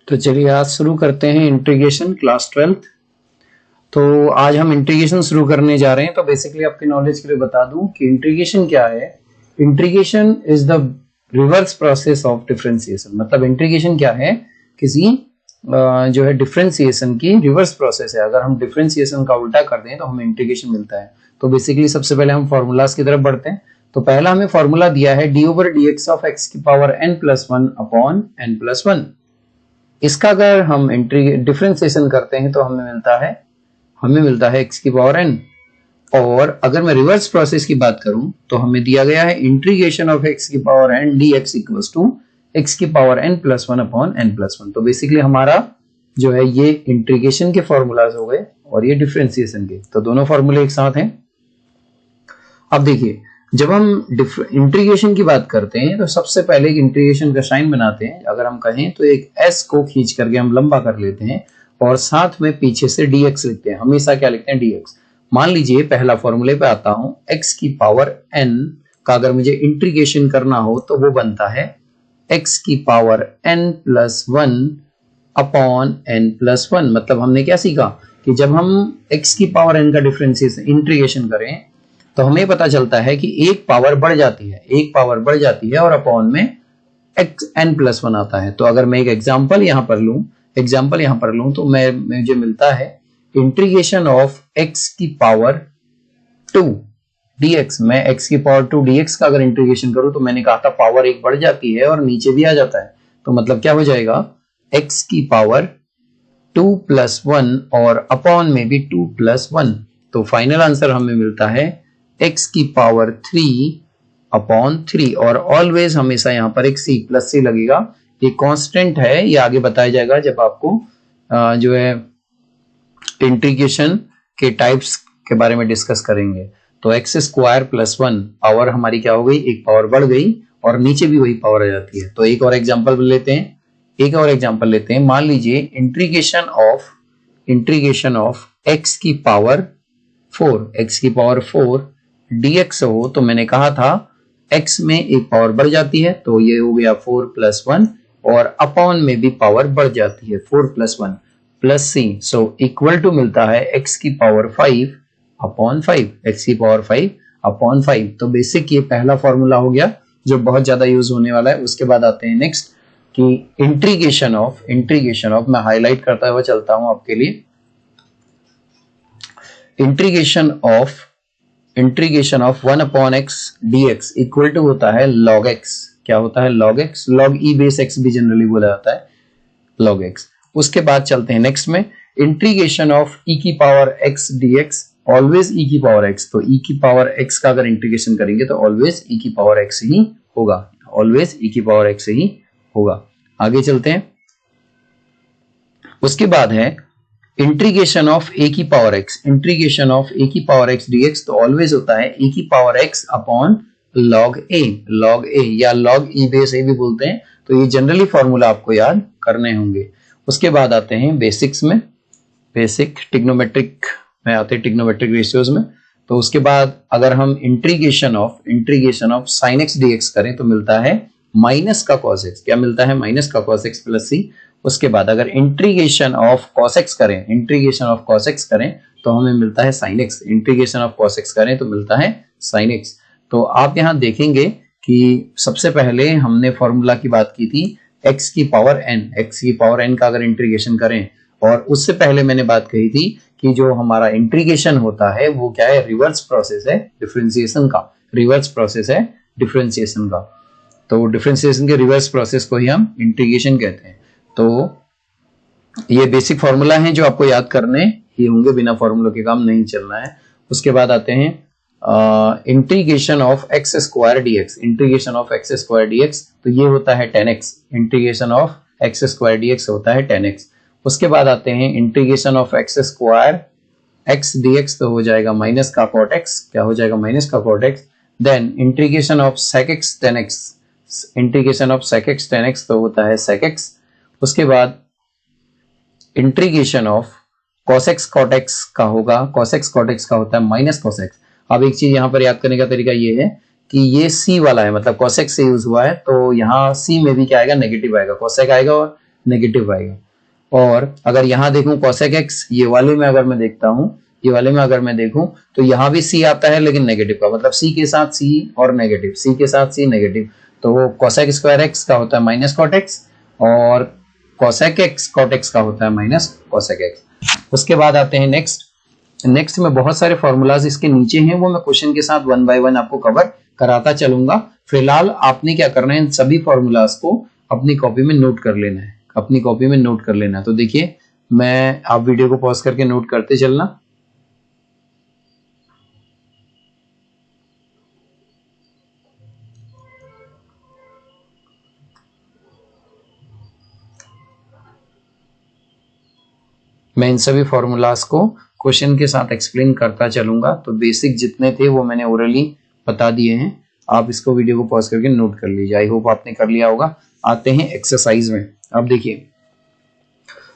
तो चलिए आज शुरू करते हैं इंटीग्रेशन क्लास 12th। तो आज हम इंटीग्रेशन शुरू करने जा रहे हैं। तो बेसिकली आपके नॉलेज के लिए बता दूं कि इंटीग्रेशन क्या है। Integration is the reverse process of differentiation. मतलब इंटीग्रेशन क्या है, किसी जो है डिफरेंशिएशन की रिवर्स प्रोसेस है। अगर हम डिफरेंशिएशन का उल्टा कर दें तो हमें इंटीग्रेशन मिलता है। तो बेसिकली सबसे पहले हम फॉर्मूलाज की तरफ बढ़ते हैं। तो पहला हमें फॉर्मूला दिया है D over D X of X की power n plus one upon n plus one. इसका अगर हम डिफरेंशिएशन करते हैं तो हमें मिलता है x की पावर n। और अगर मैं रिवर्स प्रोसेस की बात करूं तो हमें दिया गया है इंटीग्रेशन ऑफ x की power n dx equals to x की power n plus one upon n plus one. तो बेसिकली हमारा जो है ये इंटीग्रेशन के फॉर्मूलाज हो गए और ये डिफरेंशिएशन के। तो दोनों फॉर्मूले एक साथ हैं। अब देखिए, जब हम इंटीग्रेशन की बात करते हैं तो सबसे पहले एक इंटीग्रेशन का साइन बनाते हैं। अगर हम कहें तो एक s को खींच करके हम लंबा कर लेते हैं और साथ में पीछे से dx लिखते हैं। हमेशा क्या लिखते हैं, dx। मान लीजिए पहला फॉर्मूले पे आता हूं, x की पावर n का अगर मुझे इंटीग्रेशन करना हो तो वो बनता है x की power n plus one upon n plus one. मतलब हमने क्या सीखा कि जब हम x की पावर n का डिफरेंशिएशन इंटीग्रेशन करें तो हमें पता चलता है कि एक पावर बढ़ जाती है और अपॉन में n प्लस वन आता है। तो अगर मैं एक एग्जांपल यहां पर लूं तो मुझे मिलता है इंटीग्रेशन ऑफ x की पावर 2 dx। मैं x की पावर 2 dx का अगर इंटीग्रेशन करूं तो मैंने कहा था पावर एक बढ़ जाती है और नीचे भी आ जाता है। तो मतलब क्या हो जाएगा, x की पावर 2 प्लस वन और अपॉन में भी 2 प्लस वन। तो फाइनल आंसर हमें मिलता है x की पावर 3 अपॉन 3। और ऑलवेज हमेशा यहां पर एक c प्लस सी लगेगा। ये कांस्टेंट है, ये आगे बताया जाएगा जब आपको जो है इंटीग्रेशन के टाइप्स के बारे में डिस्कस करेंगे। तो x square plus one, power हमारी क्या हो गई, एक पावर बढ़ गई और नीचे भी वही पावर आ जाती है। तो एक और एग्जांपल लेते हैं। मान लीजिए इंटीग्रेशन ऑफ x की पावर 4 dx हो। तो मैंने कहा था x में एक पावर बढ़ जाती है तो ये हो गया 4 प्लस वन और अपॉन में भी पावर बढ़ जाती है 4 plus one plus C. So equal to मिलता है x की पावर 5 अपॉन 5। तो बेसिक ये पहला फॉर्मूला हो गया जो बहुत ज्यादा यूज होने वाला है। उसके बाद आते हैं नेक्स्ट कि इंटीग्रेशन ऑफ मैं हाईलाइट करता हुआ चलता हूं आपके लिए। Integration of 1 upon x dx equal to होता है log x। क्या होता है, log x। log e base x भी जनरली बोला जाता है, log x। उसके बाद चलते हैं नेक्स्ट में, इंटीग्रेशन ऑफ e की power x dx, always e की पावर x। तो e की पावर x का अगर इंटीग्रेशन करेंगे तो ऑलवेज e की पावर x ही होगा, आगे चलते हैं। उसके बाद है इंटीग्रेशन ऑफ a की पावर x dx। तो ऑलवेज होता है a की power x upon log a या log e बेस a भी बोलते हैं। तो ये जनरली फॉर्मूला आपको याद करने होंगे। उसके बाद आते हैं बेसिक्स में, ट्रिग्नोमेट्रिक में आते हैं, ट्रिग्नोमेट्रिक रेशियोज में। तो उसके बाद अगर हम integration of sin x dx करें तो मिलता है माइनस का cos x। क्या मिलता है, माइनस का cos x प्लस c। उसके बाद अगर इंटीग्रेशन ऑफ cos x करें तो हमें मिलता है sin x। Integration of cos x करें तो मिलता है sin x। तो आप यहां देखेंगे कि सबसे पहले हमने फॉर्मूला की बात की थी x की पावर n का अगर इंटीग्रेशन करें, और उससे पहले मैंने बात कही थी कि जो हमारा इंटीग्रेशन होता है वो क्या है, रिवर्स प्रोसेस है डिफरेंशिएशन का। तो डिफरेंशिएशन के रिवर्स प्रोसेस को ही हम इंटीग्रेशन कहते हैं। तो ये बेसिक फॉर्मूला हैं जो आपको याद करने ही होंगे, बिना फॉर्मूला के काम नहीं चलना है। उसके बाद आते हैं integration of x square dx। तो ये होता है 10x। Integration of x square dx होता है 10x। उसके बाद आते हैं integration of x square x dx। तो हो जाएगा माइनस का cot x। क्या हो जाएगा, माइनस का cot x। Then integration of sec x 10x। तो होता है sec x। उसके बाद integration of cos x cot x का होता है माइनस cos x। अब एक चीज यहां पर याद करने का तरीका ये है कि ये c वाला है, मतलब cos x से यूज हुआ है तो यहाँ c में भी क्या आएगा, नेगेटिव आएगा, cos x आएगा और नेगेटिव आएगा। और अगर यहाँ देखूं cosec x, ये वाले में अगर मैं देखता हूं, ये वाले में अगर मैं देखूं तो यहाँ भी c आता है लेकिन नेगेटिव का, मतलब c के साथ c और नेगेटिव, c के साथ c नेगेटिव, तो वो cosec स्क्वायर x का होता है माइनस cot x और cosec x cot x का होता है माइनस cosec x। उसके बाद आते हैं नेक्स्ट में बहुत सारे फॉर्मूलाज इसके नीचे हैं, वो मैं क्वेश्चन के साथ वन बाय वन आपको कवर कराता चलूंगा। फिलहाल आपने क्या करना है, इन सभी फॉर्मूलाज को अपनी कॉपी में नोट कर लेना है, अपनी कॉपी में नोट कर लेना है। तो देखिए, मैं आप वीडियो को पॉज करके नोट करते चलना। मैं इन सभी फॉर्मूलाज को क्वेश्चन के साथ एक्सप्लेन करता चलूंगा। तो बेसिक जितने थे वो मैंने ओरली बता दिए हैं, आप इसको वीडियो को पॉज करके नोट कर लीजिए। आई होप आपने कर लिया होगा। आते हैं एक्सरसाइज में। अब देखिए,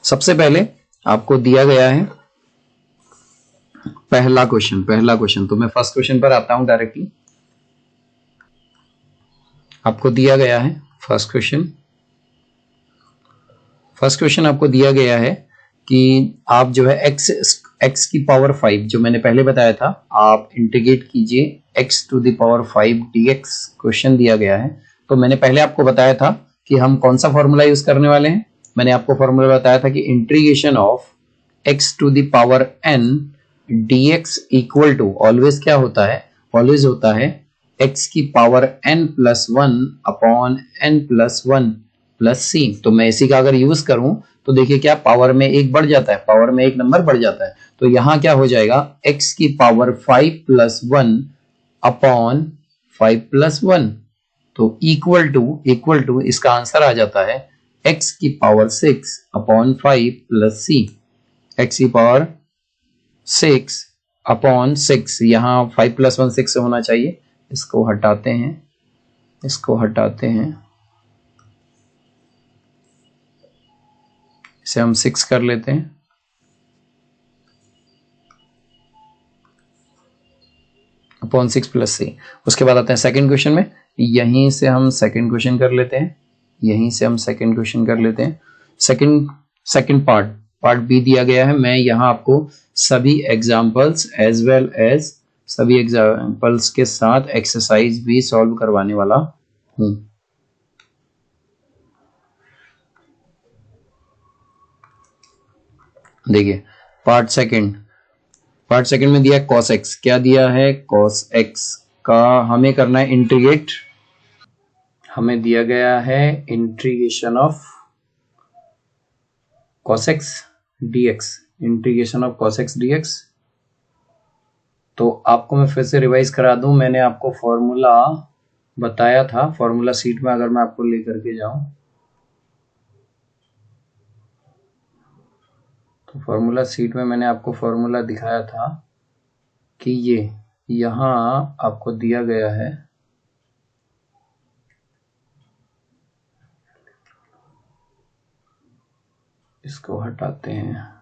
सबसे पहले आपको दिया गया है पहला क्वेश्चन। तो मैं फर्स्ट क्वेश्चन पर आता हूं डायरेक्टली। आपको दिया गया है फर्स्ट क्वेश्चन आपको दिया गया है कि आप जो है x की पावर 5, जो मैंने पहले बताया था, आप इंटीग्रेट कीजिए x to the power 5 dx। Question दिया गया है। तो मैंने पहले आपको बताया था कि हम कौन सा फॉर्मूला यूज करने वाले हैं। मैंने आपको फॉर्मूला बताया था कि integration of x to the power n dx equal to, always क्या होता है, ऑलवेज होता है x की power n plus 1 upon n plus 1 plus c। तो मैं इसी का अगर यूज करूं तो देखिए क्या, पावर में एक बढ़ जाता है, पावर में एक नंबर बढ़ जाता है। तो यहां क्या हो जाएगा, x की पावर 5 प्लस 1 अपॉन 5 प्लस 1, तो इक्वल टू इसका आंसर आ जाता है x की power 6 upon 5 plus c। x की पावर 6 अपॉन 6, यहां 5 प्लस 1 6 होना चाहिए। इसको हटाते हैं, इसे हम 6 कर लेते हैं। अपॉन 6 प्लस सी। उसके बाद आते हैं सेकंड क्वेश्चन में। यहीं से हम सेकंड क्वेश्चन कर लेते हैं। सेकंड पार्ट बी दिया गया है। मैं यहाँ आपको सभी एग्जांपल्स एज वेल एज सभी एग्जांपल्स के साथ एक्सरसाइज भी सॉल्व करवाने वाला हूं। देखिए, पार्ट सेकंड में दिया cos x। क्या दिया है, cos x का हमें करना है इंटीग्रेट। हमें दिया गया है integration of cos x dx, तो आपको मैं फिर से रिवाइज करा दूं। मैंने आपको फॉर्मूला बताया था, फॉर्मूला सीट में अगर मैं आपको लेकर के जाऊं तो फॉर्मूला सीट में मैंने आपको फॉर्मूला दिखाया था कि ये यहां आपको दिया गया है, इसको हटाते हैं।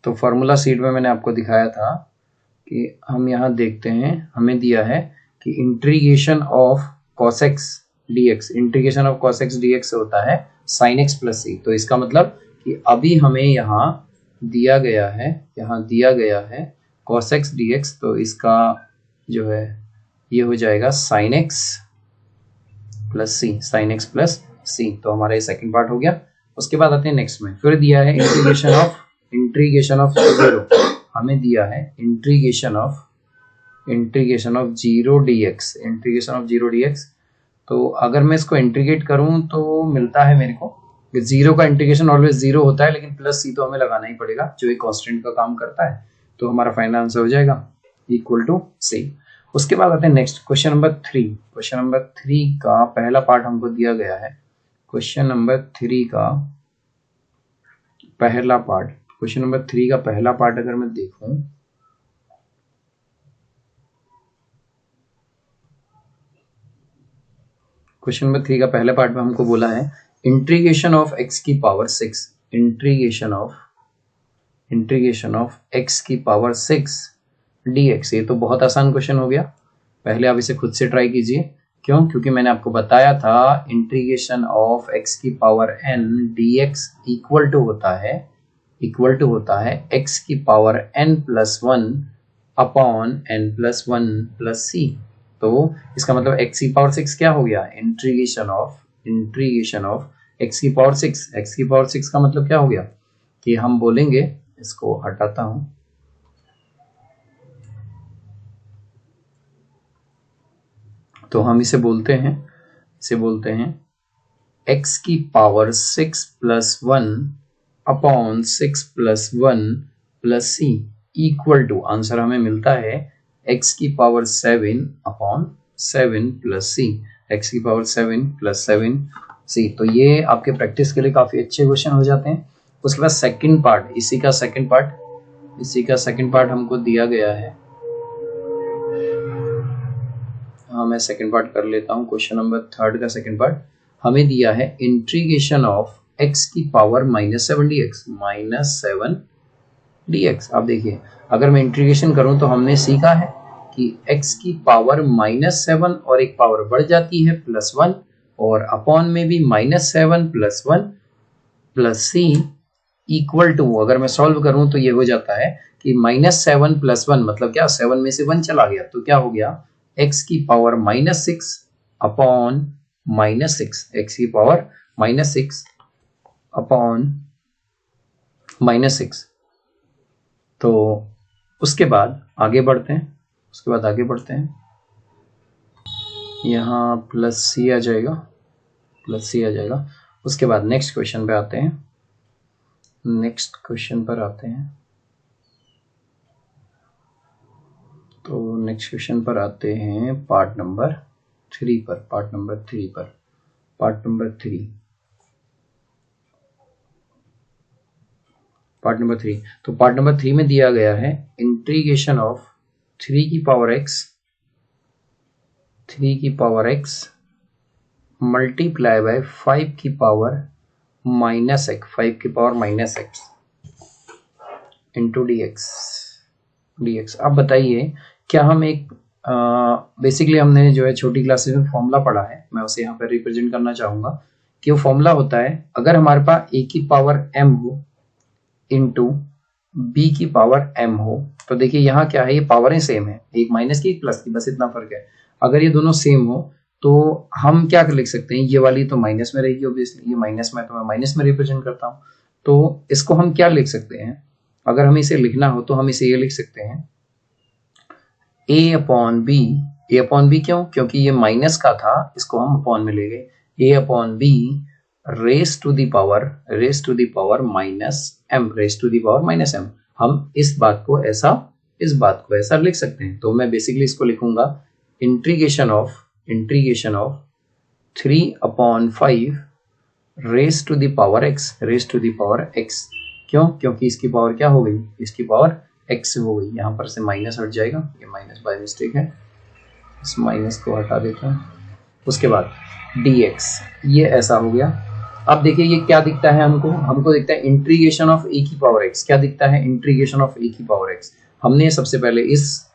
तो फॉर्मूला सीट में मैंने आपको दिखाया था कि हम यहां देखते हैं, हमें दिया है कि integration of cos x dx होता है sin x प्लस c। तो इसका मतलब कि अभी हमें यहाँ दिया गया है cos x dx, तो इसका जो है ये हो जाएगा sin x प्लस c। तो हमारा ये सेकंड पार्ट हो गया। उसके बाद आते हैं नेक्स्ट में। फिर दिया है इंटीग्रेशन ऑफ जीरो। हमें दिया है इंटीग्रेशन ऑफ जीरो dx। तो अगर मैं इसको इंटीग्रेट करूं तो मिलता है मेरे को, जीरो का इंटीग्रेशन ऑलवेज जीरो होता है, लेकिन प्लस सी तो हमें लगाना ही पड़ेगा जो एक कांस्टेंट का काम करता है। तो हमारा फाइनल आंसर हो जाएगा इक्वल टू सी। उसके बाद आते हैं नेक्स्ट क्वेश्चन नंबर 3 का पहला पार्ट हमको दिया गया है। क्वेश्चन नंबर 3 का पहला पार्ट अगर मैं देखूं, क्वेश्चन नंबर 3 का पहला पार्ट में हमको बोला है इंटीग्रेशन ऑफ x की पावर 6 dx। ये तो बहुत आसान क्वेश्चन हो गया। पहले आप इसे खुद से ट्राई कीजिए। क्यों? क्योंकि मैंने आपको बताया था इंटीग्रेशन ऑफ x की power n dx equal to होता है x की power n+1 upon n+1 plus c। तो इसका मतलब x की पावर 6 क्या हो गया? इंटीग्रेशन ऑफ x की पावर 6। x की पावर 6 का मतलब क्या हो गया कि हम बोलेंगे, इसको हटाता हूं, तो हम इसे बोलते हैं x की power 6 plus 1 upon 6 plus 1 plus c equal to, answer हमें मिलता है x की power 7 upon 7 plus c, x की पावर 7 प्लस 7 c। तो ये आपके प्रैक्टिस के लिए काफी अच्छे क्वेश्चन हो जाते हैं। उसके बाद सेकंड पार्ट, इसी का सेकंड पार्ट हमको दिया गया है। हाँ, मैं सेकंड पार्ट कर लेता हूँ। क्वेश्चन नंबर 3 का सेकंड पार्ट हमें दिया है इंटीग्रेशन ऑफ x की पावर -7 dx। आप देखिए, अगर मैं इंटीग्रेशन करूं तो हमने सीखा है कि x की पावर -7 और एक पावर बढ़ जाती है +1, और अपॉन में भी -7 + 1 प्लस c इक्वल टू, अगर मैं सॉल्व करूं तो ये हो जाता है कि -7 + 1 मतलब क्या, 7 में से 1 चला गया, तो क्या हो गया, x की पावर -6 अपॉन -6, x की पावर -6 अपॉन -6। तो उसके बाद आगे बढ़ते हैं, यहाँ प्लस सी आ जाएगा, उसके बाद नेक्स्ट क्वेश्चन पे आते हैं। तो नेक्स्ट क्वेश्चन पर आते हैं पार्ट नंबर 3 पर। Part number 3। तो पार्ट नंबर 3 में दिया गया है इंटीग्रेशन ऑफ 3 की पावर x मल्टीप्लाई बाय 5 की पावर -x इंटू dx। अब बताइए, क्या हम एक बेसिकली हमने जो है छोटी क्लासेस में फॉर्मूला पढ़ा है, मैं उसे यहाँ पर रिप्रेजेंट करना चाहूंगा कि वो फॉर्मूला होता है, अगर हमारे पास a की पावर m हो इंटू b की पावर m हो, तो देखिए यहाँ क्या है, ये पावरें सेम है, एक माइनस की एक प्लस की, बस इतना फर्क है। अगर ये दोनों सेम हो तो हम क्या लिख सकते हैं, ये वाली तो माइनस में रहेगी ऑब्वियसली, ये माइनस में, तो मैं माइनस में रिप्रेजेंट करता हूँ। तो इसको हम क्या लिख सकते हैं, अगर हमें इसे लिखना हो तो हम इसे ये लिख सकते हैं a अपॉन बी। क्यों? क्योंकि ये माइनस का था, इसको हम अपॉन में ले गए, a upon B raise to the power -m। हम इस बात को ऐसा लिख सकते हैं। तो मैं बेसिकली इसको लिखूंगा integration of 3/5 raise to the power x। क्यों? क्योंकि इसकी पावर क्या हो गई, इसकी पावर x हो गई। यहाँ पर से माइनस हट जाएगा, ये माइनस बाय मिस्टेक है, इस माइनस को हटा देता हूँ। उसके बाद dx, ये ऐसा हो गया। अब देखिए ये क्या दिखता है, हमको दिखता है इंटीग्रेशन ऑफ a की पावर x। क्या दिखता है, इंटीग्रेशन ऑफ a की पावर x। हमने सबसे पहले इस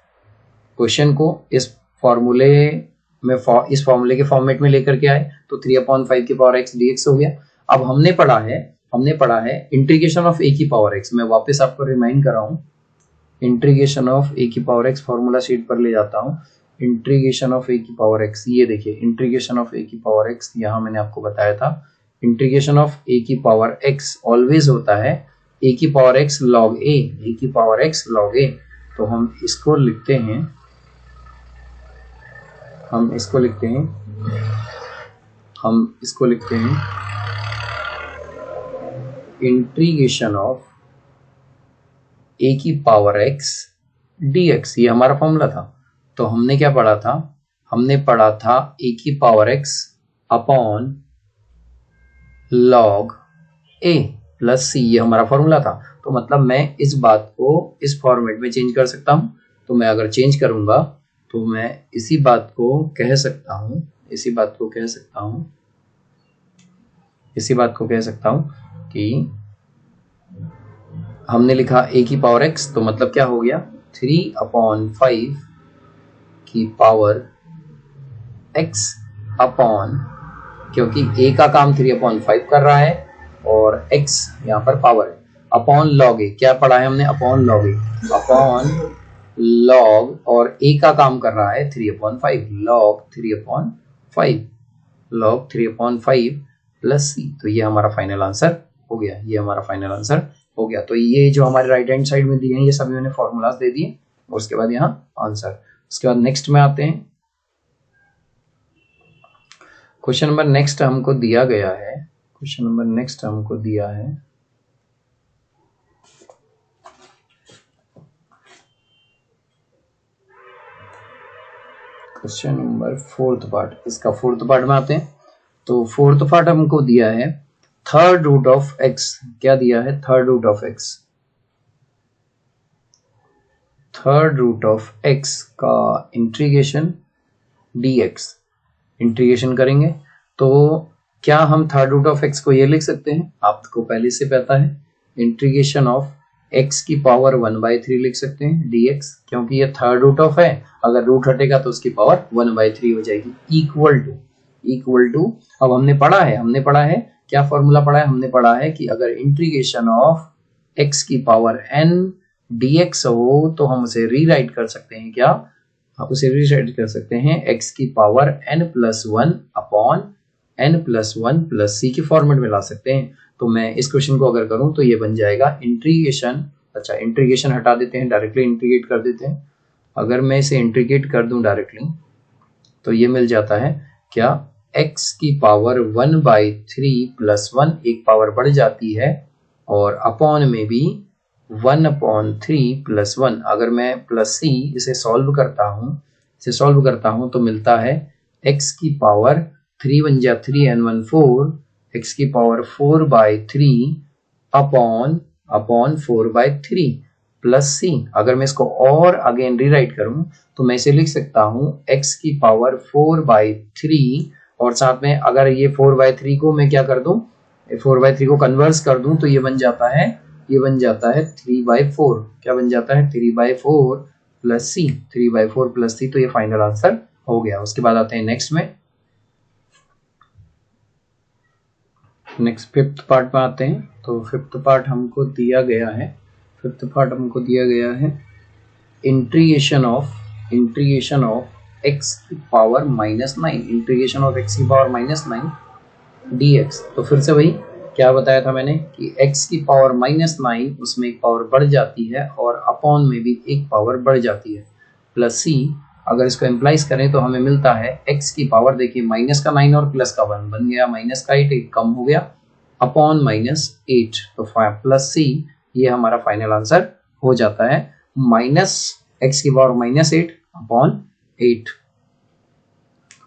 क्वेश्चन को इस फॉर्मूले के फॉर्मेट में लेकर के आए, तो 3/5 की पावर x dx हो गया। अब हमने पढ़ा है इंटीग्रेशन ऑफ a की पावर x। मैं वापस आपको रिमाइंड कर रहा हूँ, इंटीग्रेशन ऑफ a की पावर x फॉर्मूला शीट पर ले जाता हूँ। इंटीग्रेशन ऑफ a की पावर x, ये देखिए इंटीग्रेशन ऑफ a की पावर x, यहाँ मैंने आपको बताया था इंटीग्रेशन ऑफ a की पावर x ऑलवेज होता है a की पावर x log a। तो हम इसको लिखते हैं इंटीग्रेशन ऑफ a की पावर x dx। ये हमारा फॉर्मूला था। तो हमने क्या पढ़ा था, a की power x upon log a plus c, ये हमारा फॉर्मूला था। तो मतलब मैं इस बात को इस फॉर्मेट में चेंज कर सकता हूं। तो मैं अगर चेंज करूंगा तो मैं इसी बात को कह सकता हूं कि हमने लिखा a की पावर x, तो मतलब क्या हो गया, 3/5 की पावर x अपॉन, क्योंकि a का काम 3/5 कर रहा है और x यहाँ पर पावर है, अपॉन लॉग a, क्या पढ़ा है हमने, upon log a, upon log, और a का काम कर रहा है 3/5, लॉग 3/5 प्लस c। तो ये हमारा फाइनल आंसर हो गया, ये हमारा फाइनल आंसर हो गया। तो ये जो हमारे राइट हैंड साइड में दिए हैं ये सभी मैंने फॉर्मूलाज दे दिए, और उसके बाद यहाँ आंसर। उसके बाद नेक्स्ट में आते हैं। क्वेश्चन नंबर नेक्स्ट हमको दिया गया है, क्वेश्चन नंबर नेक्स्ट हमको दिया है क्वेश्चन नंबर फोर्थ पार्ट। इसका फोर्थ पार्ट में आते हैं। तो फोर्थ पार्ट हमको दिया है थर्ड रूट ऑफ x। क्या दिया है, third root of x, third root of x का इंटीग्रेशन dx, इंटीग्रेशन करेंगे। तो क्या हम थर्ड रूट ऑफ x को ये लिख सकते हैं, आपको पहले से पता है, इंटीग्रेशन ऑफ x की पावर 1/3 लिख सकते हैं dx, क्योंकि ये थर्ड रूट ऑफ है, अगर रूट हटेगा तो उसकी पावर 1/3 हो जाएगी, इक्वल टू अब हमने पढ़ा है क्या फॉर्मूला पढ़ा है, हमने पढ़ा है कि अगर इंटीग्रेशन ऑफ x की पावर n dx हो तो हम उसे रीराइट कर सकते हैं, क्या आप उसे रीराइट कर सकते हैं x की power n+1 upon n+1 plus c के फॉर्मेट में ला सकते हैं। तो मैं इस क्वेश्चन को अगर करूं तो ये बन जाएगा इंटीग्रेशन, अच्छा इंटीग्रेशन हटा देते हैं, डायरेक्टली इंटीग्रेट कर देते हैं। अगर मैं इसे इंटीग्रेट कर दूं डायरेक्टली तो ये मिल जाता है क्या, x की पावर 1/3 प्लस 1, एक पावर बढ़ जाती है, और अपॉन में भी 1/3 प्लस 1। अगर मैं प्लस c इसे सॉल्व करता हूं तो मिलता है x की पावर 3 1 जा 3 n 1 4, x की पावर 4/3 अपॉन 4/3 प्लस c। अगर मैं इसको और अगेन रीराइट करूं तो मैं इसे लिख सकता हूं x की पावर 4/3, और साथ में अगर ये 4/3 को मैं क्या कर दूं, 4/3 को कन्वर्स कर दूं तो ये बन जाता है 3/4। क्या बन जाता है, 3/4 प्लस c, 3/4 प्लस c। तो ये फाइनल आंसर हो गया। उसके बाद आते हैं नेक्स्ट में, नेक्स्ट फिफ्थ पार्ट में आते हैं। तो फिफ्थ पार्ट हमको दिया गया है इंटीग्रेशन ऑफ x की पावर -9, इंटीग्रेशन ऑफ x की पावर -9 dx। तो फिर से वही क्या बताया था मैंने कि x की पावर -9, उसमें एक पावर बढ़ जाती है और अपॉन में भी एक पावर बढ़ जाती है, प्लस c। अगर इसको एम्प्लाइज करें तो हमें मिलता है x की पावर, देखिए माइनस का 9 और प्लस का 1 बन गया, माइनस का 8 कम हो गया, अपॉन -8, तो प्लस c। ये हमारा फाइनल आंसर हो जाता है, माइनस x की पावर -8 अपॉन 8।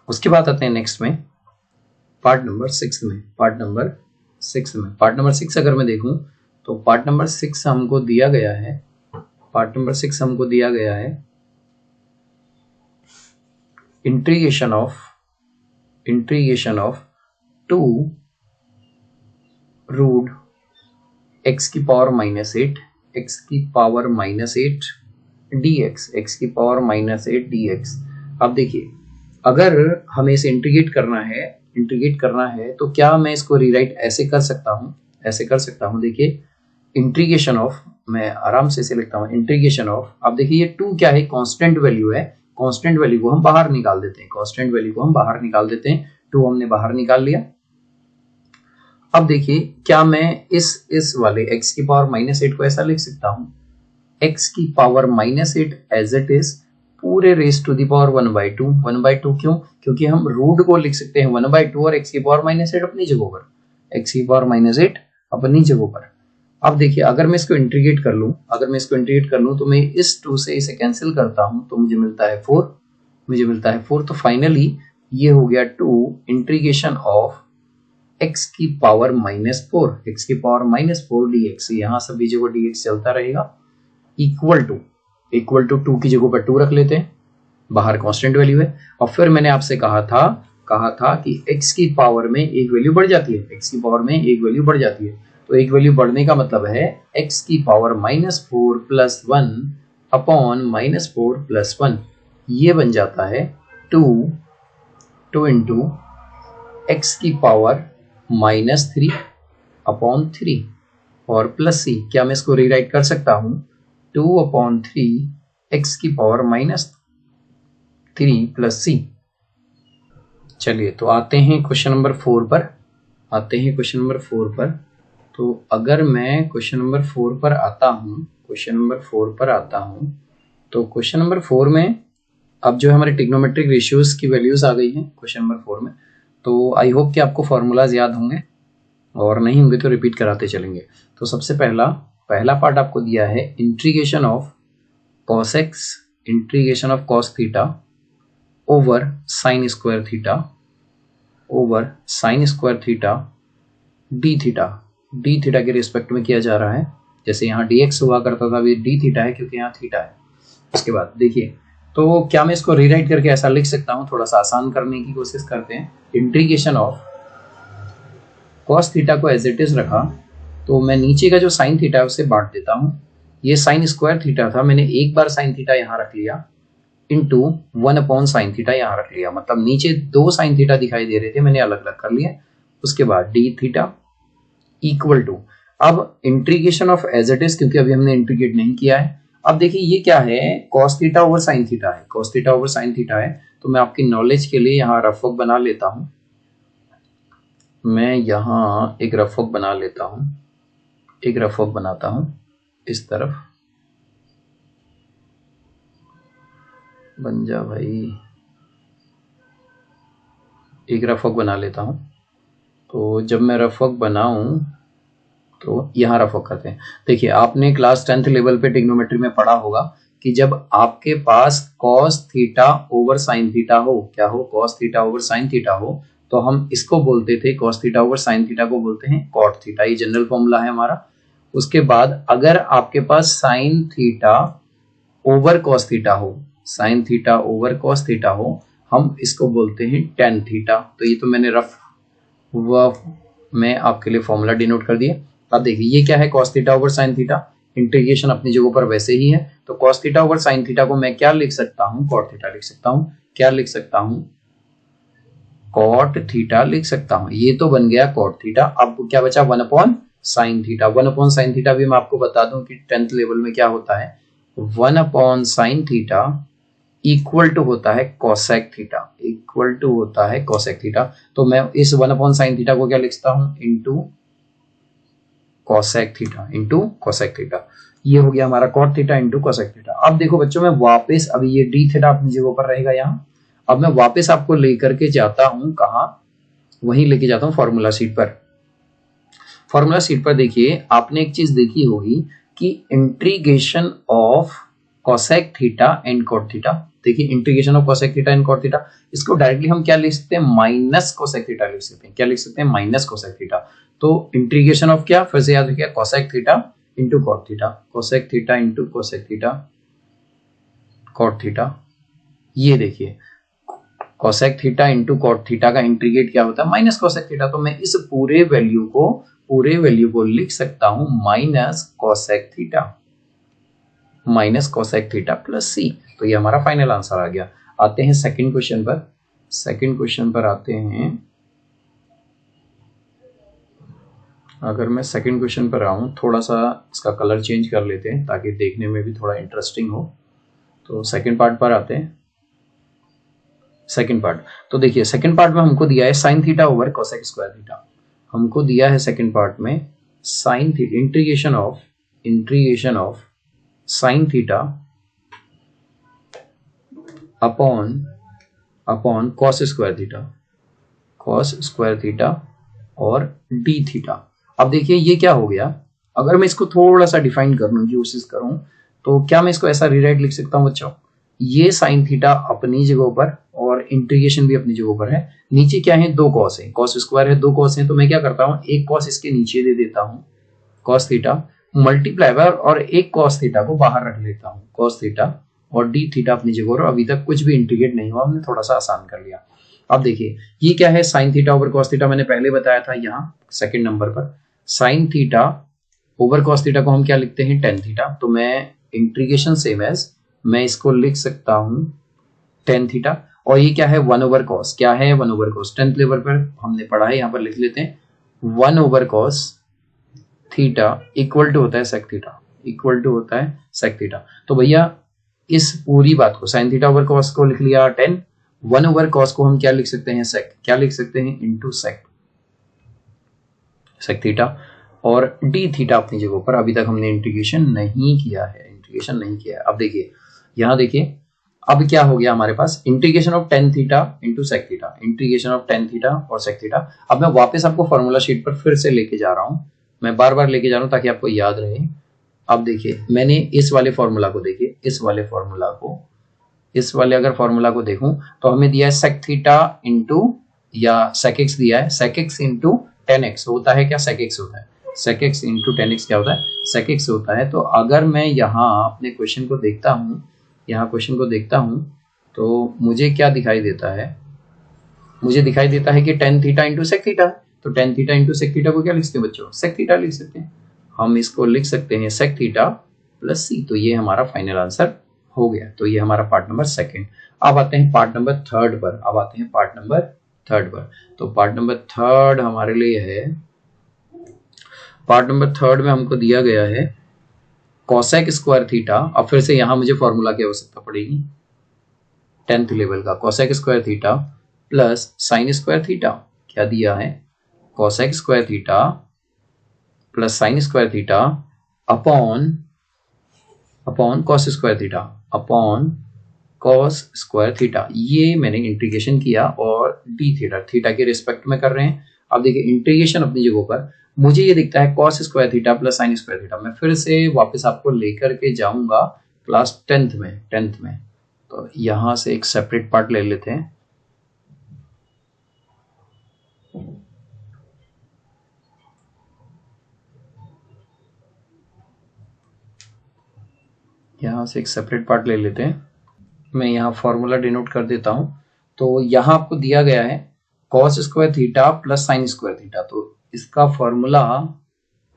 उसके बाद आते हैं नेक्स्ट में, पार्ट नंबर 6 में। पार्ट नंबर 6 अगर मैं देखूं तो पार्ट नंबर 6 हमको दिया गया है इंटीग्रेशन ऑफ 2 रूट x की पावर -8 dx, x की पावर -8 dx। अब देखिए अगर हमें इसे इंटीग्रेट करना है तो क्या मैं इसको रीराइट ऐसे कर सकता हूं, देखिए इंटीग्रेशन ऑफ, मैं आराम से इसे लिखता हूं, इंटीग्रेशन ऑफ। अब देखिए ये 2 क्या है, कांस्टेंट वैल्यू है, कांस्टेंट वैल्यू को हम बाहर निकाल देते हैं, 2 हमने बाहर निकाल लिया। अब देखिए क्या मैं इस वाले x की पावर -8 को ऐसा लिख सकता हूं, x की पावर -8 एज इट इज पूरे रेस टू द पावर 1/2 क्यों, क्योंकि हम रूट को लिख सकते हैं 1/2 और x की पावर -8 अपनी जगह पर, अब देखिए अगर मैं इसको इंटीग्रेट कर लूं तो मैं इस 2 से इसे कैंसिल करता हूं तो मुझे मिलता है 4, तो फाइनली ये हो गया 2 इंटीग्रेशन ऑफ x की पावर -4 dx। यहाँ सभी जगह dx चलता रहेगा, इक्वल टू 2 की जगह पर 2 रख लेते हैं, बाहर कांस्टेंट वैल्यू है। और फिर मैंने आपसे कहा था कि x की पावर में एक वैल्यू बढ़ जाती है, तो एक वैल्यू बढ़ने का मतलब है x की पावर -4 प्लस 1 अपॉन -4 प्लस 1। ये बन जाता है 2 इंटू एक्स की पावर -3 अपॉन 3 और प्लस सी। क्या मैं इसको रीराइट कर सकता हूं? 2/3 एक्स की पावर -3 प्लस सी। चलिए तो आते हैं क्वेश्चन नंबर 4 पर। तो अगर मैं क्वेश्चन नंबर 4 पर आता हूं तो क्वेश्चन नंबर 4 में अब जो हमारे ट्रिग्नोमेट्रिक रेशियोज की वैल्यूज आ गई हैं क्वेश्चन नंबर 4 में। तो आई होप कि आपको फॉर्मूलाज याद होंगे, और नहीं होंगे तो रिपीट कराते चलेंगे। तो सबसे पहला पार्ट आपको दिया है integration of cos theta over sign square theta d theta के रिस्पेक्ट में किया जा रहा है। जैसे यहाँ dx हुआ करता था, अभी डी थीटा है क्योंकि यहाँ थीटा है। उसके बाद देखिए, तो क्या मैं इसको रीराइट करके ऐसा लिख सकता हूँ? थोड़ा सा आसान करने की कोशिश करते हैं। इंटीग्रेशन ऑफ cos थीटा को एज इट इज रखा, तो मैं नीचे का जो साइन थीटा है उसे बांट देता हूँ। ये साइन स्क्वायर थीटा था, मैंने एक बार साइन थीटा यहाँ रख लिया इंटू 1/sin थीटा यहाँ रख लिया। मतलब नीचे 2 साइन थीटा दिखाई दे रहे थे, मैंने अलग अलग कर लिया। उसके बाद डी थीटा इक्वल टू, अब integration of as it is, क्योंकि अभी हमने इंटीग्रेट नहीं किया है। अब देखिए ये क्या है? cos theta over sine theta है। तो मैं आपकी नॉलेज के लिए यहाँ रफ वर्क बना लेता हूँ। एक रफ वर्क बनाता हूँ इस तरफ। बन जा भाई, एक रफ वर्क बना लेता हूँ। तो जब मैं रफ वर्क बनाऊं तो यहाँ रफ वर्क करते हैं। देखिए आपने क्लास 10th लेवल पे ट्रिग्नोमेट्री में पढ़ा होगा कि जब आपके पास cos theta over sine theta हो, क्या हो? cos theta over sine theta हो, तो हम इसको बोलते थे, cos theta over sine theta को बोलते हैं cot थीटा। ये जनरल फॉर्मूला है हमारा। उसके बाद अगर आपके पास sine theta over cos theta हो, हम इसको बोलते हैं tan थीटा। तो ये तो मैंने रफ में आपके लिए फॉर्मूला डिनोट कर दिया। अब देखिए ये क्या है? cos theta over sine theta. Integration अपनी जगह पर वैसे ही है, तो cos theta over sine theta को मैं क्या लिख सकता हूँ? cot थीटा लिख सकता हूँ। क्या लिख सकता हूँ? cot थीटा लिख सकता हूँ। ये तो बन गया cot थीटा। अब क्या बचा? 1/sin theta. 1/sin थीटा भी मैं आपको बता दूं कि 10th लेवल में क्या होता है। 1/sin थीटा इक्वल टू होता है कोसेक थीटा। तो मैं इस 1/sin थीटा को क्या लिखता हूं? Into cosec theta. ये हो गया हमारा cot theta into cosec theta. अब देखो बच्चों, मैं वापस, अभी ये डी थीटा अपनी जगह पर रहेगा यहाँ। अब मैं वापस आपको लेकर के जाता हूं, कहाँ? वहीं लेके जाता हूं फॉर्मूला शीट पर। देखिए आपने एक चीज देखी होगी कि integration of cosec theta and cot theta. देखिए integration of cosec theta and cot theta, इसको डायरेक्टली हम क्या लिख सकते हैं? माइनस कोसेक थीटा लिख सकते हैं। क्या लिख सकते हैं? Minus cosec theta. तो इंटीग्रेशन ऑफ क्या? फिर से याद रखिए, cosec theta into cot theta, cosec theta into cosec theta, cot theta. ये देखिए cosec theta into cot theta का इंटीग्रेट क्या होता है? Minus cosec theta. तो मैं इस पूरे वैल्यू को लिख सकता हूं माइनस कोसेक थीटा प्लस सी। तो ये हमारा फाइनल आंसर आ गया। आते हैं सेकंड क्वेश्चन पर आते हैं। अगर मैं सेकंड क्वेश्चन पर आऊं, थोड़ा सा इसका कलर चेंज कर लेते हैं ताकि देखने में भी थोड़ा इंटरेस्टिंग हो। तो सेकंड पार्ट पर आते हैं। सेकंड पार्ट, तो देखिए सेकंड पार्ट में हमको दिया है sign theta over cosec square theta. हमको दिया है सेकंड पार्ट में sine theta, integration of sine theta upon cos square theta और डी थीटा। अब देखिए ये क्या हो गया? अगर मैं इसको थोड़ा सा डिफाइन करने की कोशिश करूं, तो क्या मैं इसको ऐसा रीराइट लिख सकता हूं बच्चों? ये साइन थीटा अपनी जगह पर और इंटीग्रेशन भी अपनी जगह पर है। नीचे क्या है? 2 कॉस है, कॉस स्क्वायर है, 2 कॉस है। तो मैं क्या करता हूँ? एक कॉस इसके नीचे दे देता हूँ, कॉस थीटा मल्टीप्लाई बाय, और एक कॉस थीटा को बाहर रख लेता हूँ, कॉस थीटा, और डी थीटा अपनी जगह। और अभी तक कुछ भी इंटीग्रेट नहीं हुआ, हमने थोड़ा सा आसान कर लिया। अब देखिए ये क्या है? Sign theta over cos theta. मैंने पहले बताया था यहाँ सेकंड नंबर पर, sign theta over cos theta को हम क्या लिखते हैं? Ten theta. तो मैं इंटीग्रेशन सेम एज, मैं इसको लिख सकता हूं टेन थीटा, और ये क्या है 1 ओवर कॉस, क्या है 1 ओवर कॉस, 10th लेवल पर हमने पढ़ा है, यहाँ पर लिख लेते हैं 1 over cos theta equal to होता है सेक थीटा, इक्वल टू होता है सेक थीटा। तो भैया इस पूरी बात को साइन थीटा ओवर कॉस को लिख लिया 10, 1 ओवर कॉस को हम क्या लिख सकते हैं सेक, क्या लिख सकते हैं इनटू सेक थीटा, और डी थीटा अपनी जगह पर। अभी तक हमने इंटीग्रेशन नहीं किया है, इंटीग्रेशन नहीं किया है। अब देखिए यहाँ देखिए अब क्या हो गया हमारे पास, integration of tan theta into sec theta, integration of tan theta और सेक थीटा। अब मैं वापस आपको फॉर्मूला शीट पर फिर से लेके जा रहा हूँ, मैं बार बार लेके जा रहा हूँ ताकि आपको याद रहे। अब देखिए मैंने इस वाले फॉर्मूला को, देखिए इस वाले फॉर्मूला को, इस वाले अगर फॉर्मूला को देखूं तो हमें दिया है सेक थीटा इंटू या सेक एक्स दिया है, sec x into tan x होता है, क्या सेक एक्स होता है, sec x into tan x क्या होता है, सेक एक्स होता है। तो अगर मैं यहाँ अपने क्वेश्चन को देखता हूँ, यहाँ क्वेश्चन को देखता हूँ तो मुझे क्या दिखाई देता है, मुझे दिखाई देता है कि tan theta into sec theta, तो tan theta into sec theta को क्या लिख सकते हैं बच्चों, सेक थीटा लिख सकते हैं, हम इसको लिख सकते हैं सेक थीटा प्लस सी। तो ये हमारा फाइनल आंसर हो गया। तो ये हमारा पार्ट नंबर सेकंड। अब आते हैं पार्ट नंबर थर्ड पर, अब आते हैं पार्ट नंबर थर्ड पर। तो पार्ट नंबर थर्ड हमारे लिए है, पार्ट नंबर थर्ड में हमको दिया गया है कोसेक स्क्वायर थीटा। अब फिर से यहां मुझे फॉर्मूला की आवश्यकता पड़ेगी 10th लेवल का, cosec square theta plus sign square theta, क्या दिया है cosec square theta plus sign square theta upon cos square theta, upon cos square theta. ये मैंने इंटीग्रेशन किया और डी थीटा, थीटा के रिस्पेक्ट में कर रहे हैं। अब देखिए इंटीग्रेशन अपनी जगह पर मुझे ये दिखता है cos square theta plus sign square theta. मैं फिर से वापस आपको लेकर के जाऊंगा क्लास 10th में, तो यहां से एक सेपरेट पार्ट ले लेते हैं। यहां से एक सेपरेट पार्ट ले लेते हैं, मैं यहाँ फॉर्मूला डिनोट कर देता हूं। तो यहाँ आपको दिया गया है cos square theta plus sign square theta, तो इसका फॉर्मूला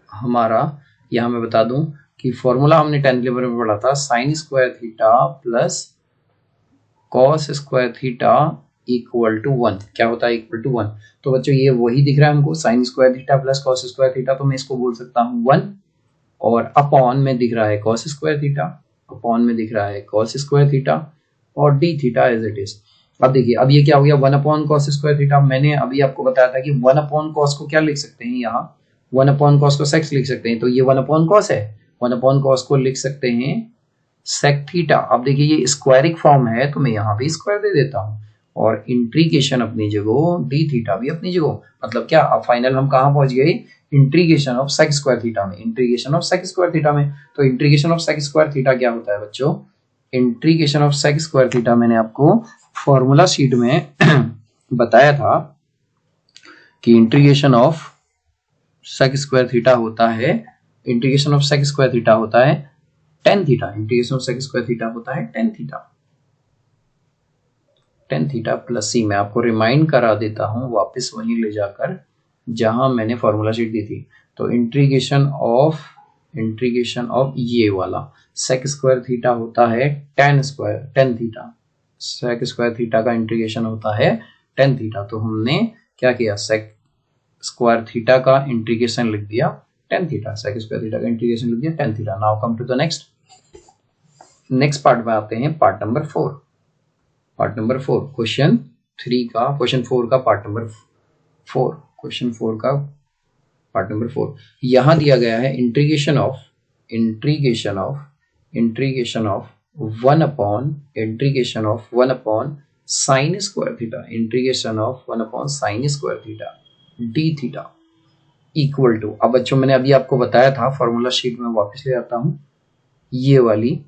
हमारा, यहाँ मैं बता दूं कि फॉर्मूला हमने 10th लेवल में पढ़ा था, sin square theta plus cos square theta equal to 1, क्या होता है इक्वल टू 1। तो बच्चों ये वही दिख रहा है हमको, sign square theta plus cos square theta, तो मैं इसको बोल सकता हूँ 1, और अपॉन में दिख रहा है कॉस स्क्वायर थीटा, अपॉन में दिख रहा है कॉस स्क्वायर थीटा, और d theta as it is. अब देखिए अब ये क्या हो गया 1 अपॉन कॉस स्क्वायर थीटा। मैंने अभी आपको बताया था कि 1 अपॉन कॉस को क्या लिख सकते हैं, यहाँ 1 अपॉन कॉस को सेक्स लिख सकते हैं, तो ये 1 अपॉन कॉस है, 1 अपॉन कॉस को लिख सकते हैं सेक थीटा। अब देखिए ये स्क्वायरिक फॉर्म है तो मैं यहाँ भी स्क्वायर दे देता हूँ, और इंटीग्रेशन अपनी जगह, डी थीटा भी अपनी जगह, मतलब क्या अब फाइनल हम कहाँ पहुंच गए, integration of sec square theta में, integration of sec square theta में। तो integration of sec square theta क्या होता है बच्चों, integration of sec square theta मैंने आपको फॉर्मूला शीट में बताया था कि integration of sec square theta होता है, integration of sec square theta होता है tan theta, integration of sec square theta होता है टेन थीटा प्लस सी। मैं आपको रिमाइंड करा देता हूं वापस वहीं ले जाकर जहां मैंने फॉर्मूला शीट दी थी। तो इंटीग्रेशन ऑफ ये वाला सेक स्क्वायर थीटा होता है tan theta, sec square theta का इंटीग्रेशन होता है टेन थीटा। तो हमने क्या किया, सेक स्क्वायर थीटा का इंटीग्रेशन लिख दिया tan theta, sec square theta का इंटीग्रेशन लिख दिया tan theta. Now come to the next part में आते हैं, पार्ट नंबर 4, क्वेश्चन 4 का पार्ट नंबर 4। यहां दिया गया है integration of 1 upon sin square theta, integration of 1 upon sin square theta d theta equal to. अब बच्चों मैंने अभी आपको बताया था फॉर्मूला शीट में, वापस ले आता हूं ये वाली,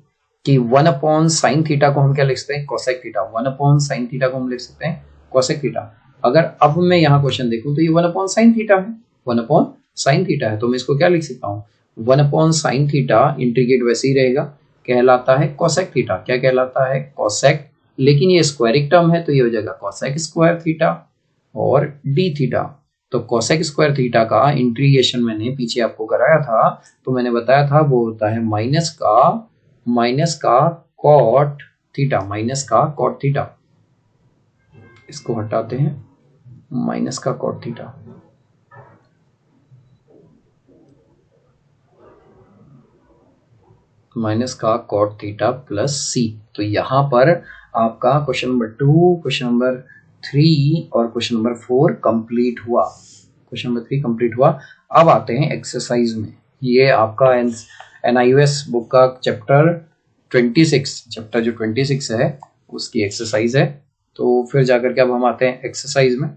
कि 1 अपॉन साइन थीटा को हम क्या लिख सकते हैं, cosec theta. 1 upon sign theta को हम लिख सकते हैं कोसेक थीटा। अगर अब मैं यहाँ क्वेश्चन देखूं तो ये 1 अपॉन साइन थीटा है, 1 अपॉन साइन थीटा है, तो मैं इसको क्या लिख सकता हूँ, 1 अपॉन साइन थीटा इंटीग्रेट वैसे ही रहेगा, कहलाता है कोसेक थीटा। क्या कहलाता है, कोसेक, लेकिन ये स्क्वायरिक टर्म है तो ये हो जाएगा कोसेक स्क्वायर थीटा और डी थीटा। तो कोसेक स्क्वायर थीटा का इंटीग्रेशन मैंने पीछे आपको कराया था, तो मैंने बताया था वो होता है माइनस का कॉट थीटा, माइनस का कॉट थीटा, इसको हटाते हैं, माइनस का कॉट थीटा, माइनस का कॉट थीटा प्लस सी। तो यहां पर आपका क्वेश्चन नंबर 2, क्वेश्चन नंबर 3 और क्वेश्चन नंबर 4 कंप्लीट हुआ। क्वेश्चन नंबर 3 कंप्लीट हुआ। अब आते हैं एक्सरसाइज में। ये आपका NIOS बुक का चैप्टर 26, चैप्टर जो 26 है उसकी एक्सरसाइज है। तो फिर जाकर के अब हम आते हैं एक्सरसाइज में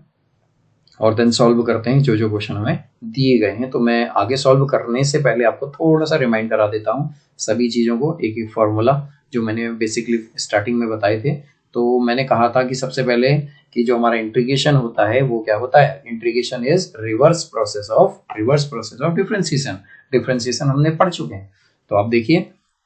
और देन सॉल्व करते हैं जो जो क्वेश्चन हमें दिए गए हैं। तो मैं आगे सॉल्व करने से पहले आपको थोड़ा सा रिमाइंड करा देता हूँ सभी चीज़ों को। एक एक फॉर्मूला जो मैंने बेसिकली स्टार्टिंग में बताए थे। तो मैंने कहा था कि सबसे पहले कि जो हमारा इंटीग्रेशन होता है वो क्या होता है, integration is reverse process of differentiation. Differentiation हमने पढ़ चुके हैं। तो आप देखिए,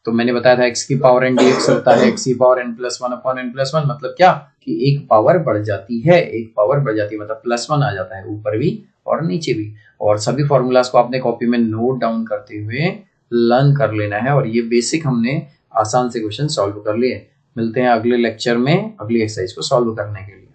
तो मैंने बताया था x की पावर n dx होता है x की पावर n+1 अपॉन n+1, मतलब क्या कि एक पावर बढ़ जाती है, एक पावर बढ़ जाती है, मतलब +1 आ जाता है ऊपर भी और नीचे भी। और सभी फॉर्मूलाज को आपने कॉपी में नोट डाउन करते हुए लर्न कर लेना है। और ये बेसिक हमने आसान से क्वेश्चन सॉल्व कर लिए। मिलते हैं अगले लेक्चर में अगली एक्सरसाइज को सॉल्व करने के लिए।